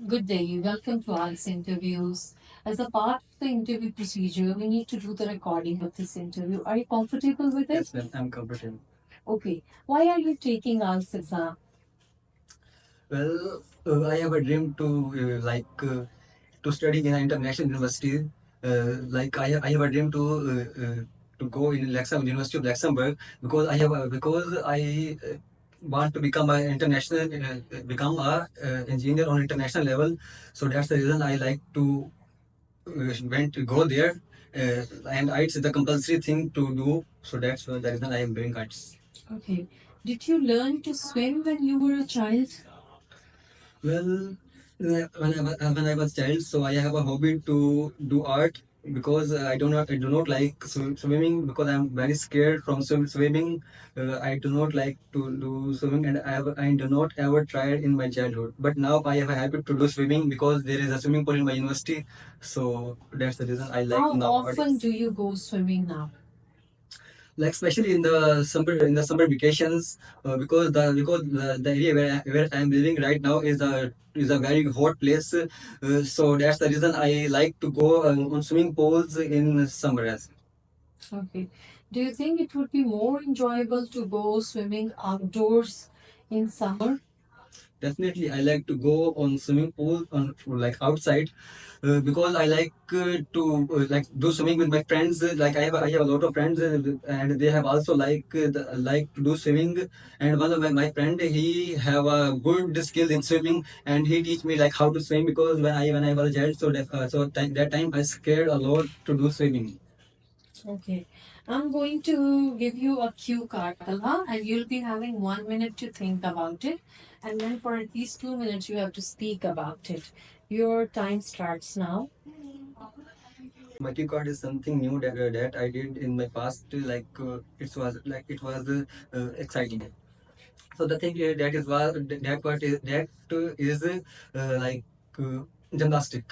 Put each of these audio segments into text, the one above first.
Good day. Welcome to ALS Interviews. As a part of the interview procedure, we need to do the recording of this interview. Are you comfortable with it? Yes, ma'am. I'm comfortable. Okay. Why are you taking ALS exam? Well, I have a dream to to study in an international university. I have a dream to go in University of Luxembourg because I want to become a international become a engineer on international level. So that's the reason I like to went to go there. And it's the compulsory thing to do. So that's the reason I am doing arts. Okay. Did you learn to swim when you were a child? Well, when I was child, so I have a hobby to do art because I do not like swimming because I'm very scared from swimming. I do not like to do swimming, and I do not ever try it in my childhood. But now I have a habit to do swimming because there is a swimming pool in my university. So that's the reason I like. How now often do you go swimming now? Like especially in the summer vacations because the area where I'm living right now is a very hot place, so that's the reason I like to go on swimming pools in summer as well. Okay. Do you think it would be more enjoyable to go swimming outdoors in summer? Definitely, I like to go on swimming pool on like outside because I like to like do swimming with my friends. Like I have a lot of friends, and they have also like to do swimming. And one of my friend, he have a good skill in swimming, and he teach me like how to swim because when I was a child, that time I scared a lot to do swimming. Okay. I'm going to give you a cue card, Talha, and you'll be having 1 minute to think about it. And then for at least 2 minutes, you have to speak about it. Your time starts now. My cue card is something new that I did in my past. It was exciting. So the thing that is was that what is that is like gymnastic.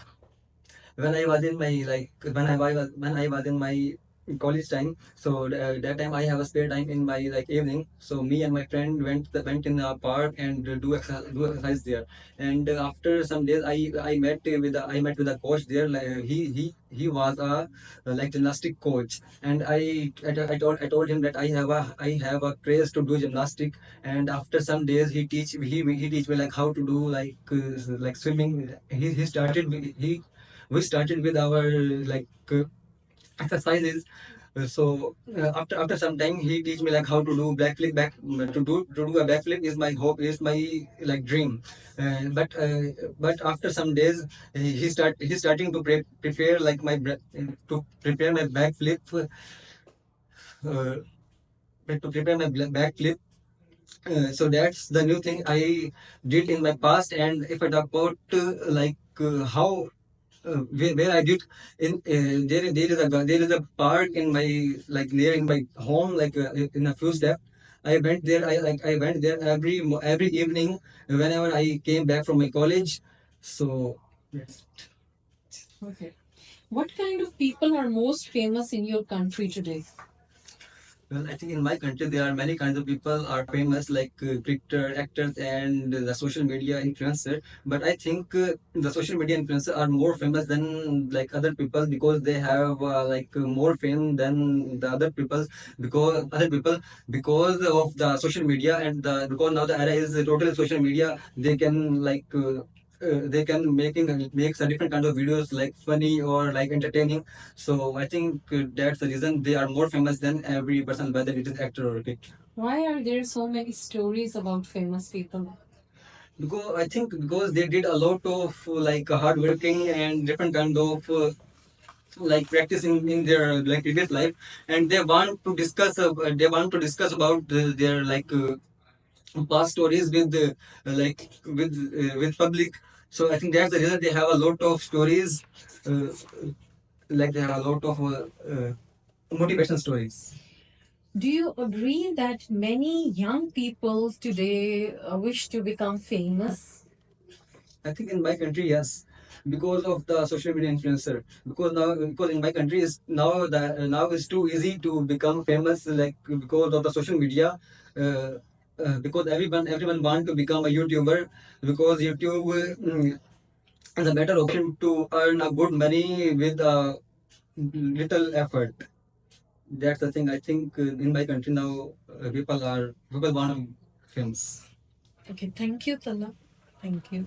When I was in my like when I was in my college time, so that time I have a spare time in my like evening. So me and my friend went in a park and do exercise there. And after some days, I met with a coach there. Like he was a like gymnastic coach, and I told him that I have a craze to do gymnastic. And after some days, he teach me like how to do like swimming. He started he we started with our like exercises. After some time, he teach me like how to do backflip. To do a backflip is my hope, is my like dream. But after some days, he's starting to prepare like to prepare my backflip. Uh, to prepare my backflip. So that's the new thing I did in my past. And if I talk about how where I did in there is a park in my like near in my home in a few steps. I went there. I went there every evening whenever I came back from my college. So yes. Okay. What kind of people are most famous in your country today? Well, I think in my country there are many kinds of people are famous like cricketer, actors, and the social media influencer. But I think the social media influencers are more famous than like other people because they have more fame than the other people because of the social media and because now the era is totally social media. They can make a different kind of videos like funny or like entertaining. So I think that's the reason they are more famous than every person, whether it is actor or kid. Why are there so many stories about famous people? Because I think because they did a lot of hard working and different kind of like practicing in their like previous life, and they want to discuss about their past stories with with public. So I think that's the reason they have a lot of stories. Uh, they have a lot of motivation stories. Do you agree that many young people today wish to become famous? I think in my country, yes, because of the social media influencer. Because in my country is now it's too easy to become famous, like because of the social media. Because everyone want to become a YouTuber because YouTube. the better option to earn a good money with a little effort. That's the thing. I think in my country now, people want films. Okay, thank you, Tala. Thank you.